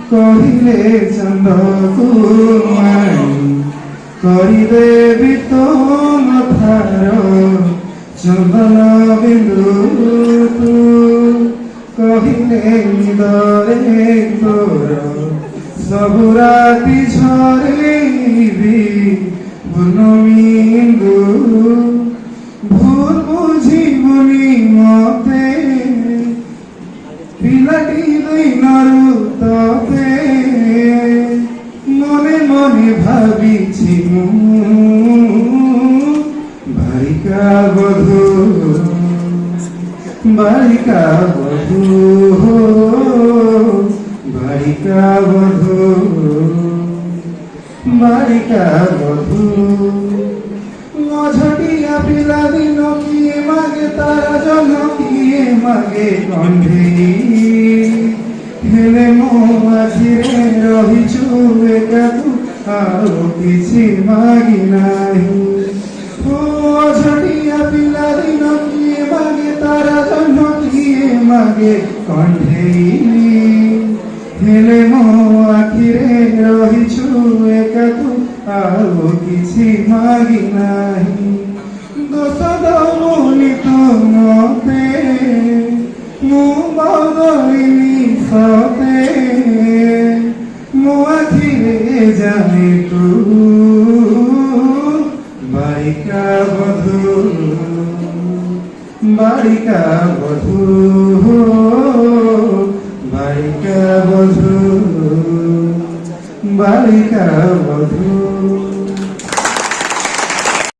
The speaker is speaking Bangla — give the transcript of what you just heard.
কহিলে চন্দ্রকু মাই করিদেবি তো মথার চন্দন বিন্দু কহিলে নিদরে তোর সবু রাতি ঝরেবি পূর্ণমী ইন্দু ভুল বুঝিবনি মতে পিলাটি দুই নরু ততে মনে মনে ভাবিছি বারিকা বধূ বারিকা বধূ বারিকা বধূ বারিকা বধূ মঝটিয়া পিলা দিন কিয়ে মাগে তারা জন কিয়ে মাগে কণ্ঠে হেলে মো আখিরে রহিছু একা তু ଆଉ କିଛି ମାଗି ନାହିଁ ଝଟିଆ ପିଲା ଦିନ କିଏ ମାଗେ ତାରା ଜହ୍ନ କିଏ ମାଗେ କଣ୍ଢେଇ ହେଲେ ମୋ ଆଖିରେ ରହିଛୁ ଏକା ତୁ ଆଉ କିଛି ମାଗି ନାହିଁ ଦୋଷ ଦଉନି ତୁ ମତେ ମୁଁ ବଦଳିନି ସତେ ମୋ ଆଖିରେ ଜାଣି ତୁ ବାରିକା ବଧୂ ବାରିକା ବଧୂ ବାରିକା ବଧୂ ବାରିକା ବଧୂ